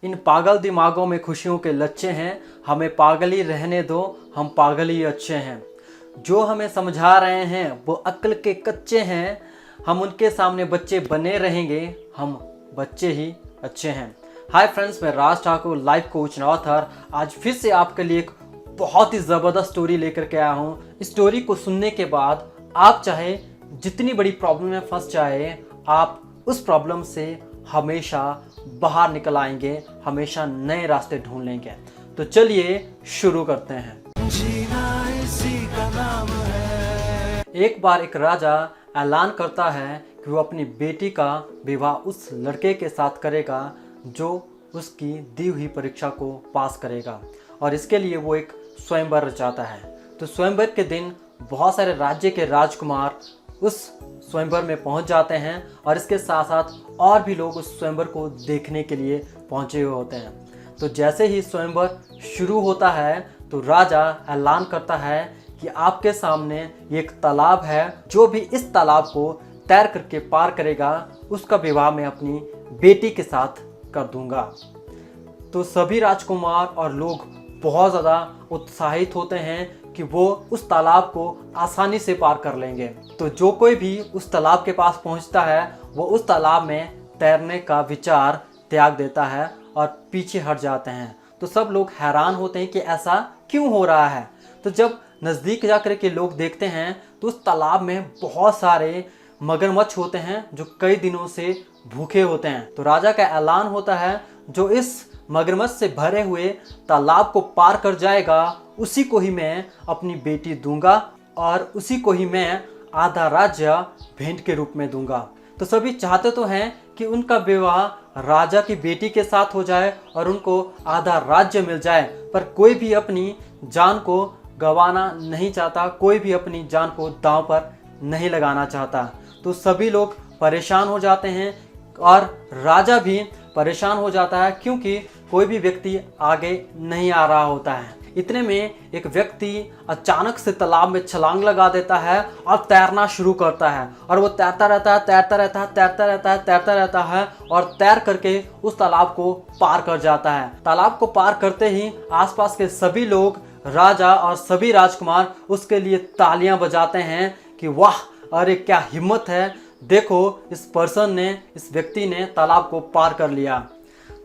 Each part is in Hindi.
इन पागल दिमागों में खुशियों के लच्छे हैं, हमें पागल ही रहने दो, हम पागल ही अच्छे हैं। जो हमें समझा रहे हैं वो अक्ल के कच्चे हैं, हम उनके सामने बच्चे बने रहेंगे, हम बच्चे ही अच्छे हैं। हाय फ्रेंड्स, मैं Raj Thakur, life coach and author. आज फिर से आपके लिए एक बहुत ही ज़बरदस्त स्टोरी लेकर के आया हूँ। इस स्टोरी को सुनने के बाद आप चाहे जितनी बड़ी प्रॉब्लम में फंस जाए, आप उस प्रॉब्लम से हमेशा बाहर निकल आएंगे, हमेशा नए रास्ते ढूंढ लेंगे। तो चलिए शुरू करते हैं। जीना इसी का नाम है। एक बार एक राजा ऐलान करता है कि वो अपनी बेटी का विवाह उस लड़के के साथ करेगा जो उसकी दी हुई परीक्षा को पास करेगा, और इसके लिए वो एक स्वयंवर रचाता है। तो स्वयंवर के दिन बहुत सारे राज्य के राजकुमार उस स्वयंवर में पहुंच जाते हैं, और इसके साथ साथ और भी लोग उस स्वयंवर को देखने के लिए पहुंचे हुए होते हैं। तो जैसे ही स्वयंवर शुरू होता है तो राजा ऐलान करता है कि आपके सामने एक तालाब है, जो भी इस तालाब को तैर करके पार करेगा उसका विवाह मैं अपनी बेटी के साथ कर दूंगा। तो सभी राजकुमार और लोग बहुत ज़्यादा उत्साहित होते हैं कि वो उस तालाब को आसानी से पार कर लेंगे। तो जो कोई भी उस तालाब के पास पहुंचता है वो उस तालाब में तैरने का विचार त्याग देता है और पीछे हट जाते हैं। तो सब लोग हैरान होते हैं कि ऐसा क्यों हो रहा है। तो जब नज़दीक जाकर के लोग देखते हैं तो उस तालाब में बहुत सारे मगरमच्छ होते हैं जो कई दिनों से भूखे होते हैं। तो राजा का ऐलान होता है, जो इस मगरमच्छ से भरे हुए तालाब को पार कर जाएगा उसी को ही मैं अपनी बेटी दूंगा, और उसी को ही मैं आधा राज्य भेंट के रूप में दूंगा। तो सभी चाहते तो हैं कि उनका विवाह राजा की बेटी के साथ हो जाए और उनको आधा राज्य मिल जाए, पर कोई भी अपनी जान को गंवाना नहीं चाहता, कोई भी अपनी जान को दांव पर नहीं लगाना चाहता। तो सभी लोग परेशान हो जाते हैं और राजा भी परेशान हो जाता है, क्योंकि कोई भी व्यक्ति आगे नहीं आ रहा होता है। इतने में एक व्यक्ति अचानक से तालाब में छलांग लगा देता है और तैरना शुरू करता है, और वो तैरता रहता है और तैर करके उस तालाब को पार कर जाता है। तालाब को पार करते ही आसपास के सभी लोग, राजा और सभी राजकुमार उसके लिए तालियां बजाते हैं कि वाह, अरे क्या हिम्मत है, देखो इस व्यक्ति ने तालाब को पार कर लिया।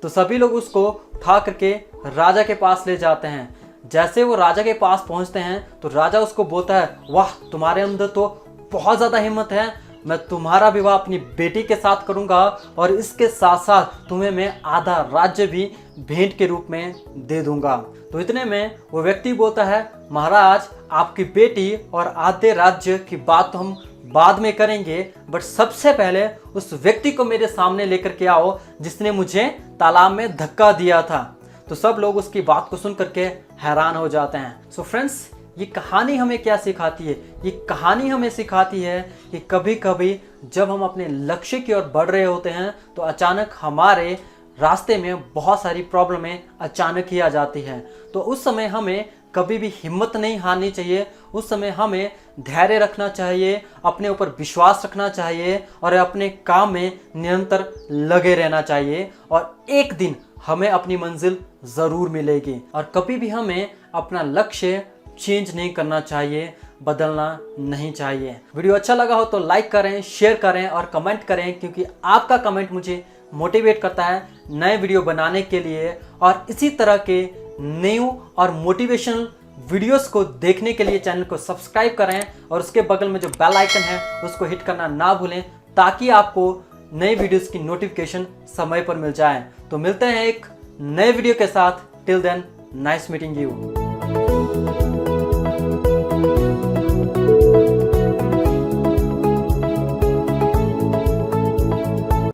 तो सभी लोग उसको उठा करके राजा के पास ले जाते हैं। जैसे वो राजा के पास पहुंचते हैं तो राजा उसको बोलता है, वाह, तुम्हारे अंदर तो बहुत ज़्यादा हिम्मत है, मैं तुम्हारा विवाह अपनी बेटी के साथ करूंगा, और इसके साथ साथ तुम्हें मैं आधा राज्य भी भेंट के रूप में दे दूंगा। तो इतने में वो व्यक्ति बोलता है, महाराज, आपकी बेटी और आधे राज्य की बात तो हम बाद में करेंगे, बट सबसे पहले उस व्यक्ति को मेरे सामने लेकर के आओ जिसने मुझे तालाब में धक्का दिया था। तो सब लोग उसकी बात को सुन करके हैरान हो जाते हैं। सो फ्रेंड्स, ये कहानी हमें क्या सिखाती है? ये कहानी हमें सिखाती है कि कभी कभी जब हम अपने लक्ष्य की ओर बढ़ रहे होते हैं तो अचानक हमारे रास्ते में बहुत सारी प्रॉब्लमें अचानक ही आ जाती हैं। तो उस समय हमें कभी भी हिम्मत नहीं हारनी चाहिए, उस समय हमें धैर्य रखना चाहिए, अपने ऊपर विश्वास रखना चाहिए और अपने काम में निरंतर लगे रहना चाहिए, और एक दिन हमें अपनी मंजिल ज़रूर मिलेगी। और कभी भी हमें अपना लक्ष्य चेंज नहीं करना चाहिए, बदलना नहीं चाहिए। वीडियो अच्छा लगा हो तो लाइक करें, शेयर करें और कमेंट करें, क्योंकि आपका कमेंट मुझे मोटिवेट करता है नए वीडियो बनाने के लिए। और इसी तरह के न्यू और मोटिवेशनल वीडियोस को देखने के लिए चैनल को सब्सक्राइब करें, और उसके बगल में जो बेल आइकन है उसको हिट करना ना भूलें, ताकि आपको नई वीडियोस की नोटिफिकेशन समय पर मिल जाए। तो मिलते हैं एक नए वीडियो के साथ। Till then, nice meeting you.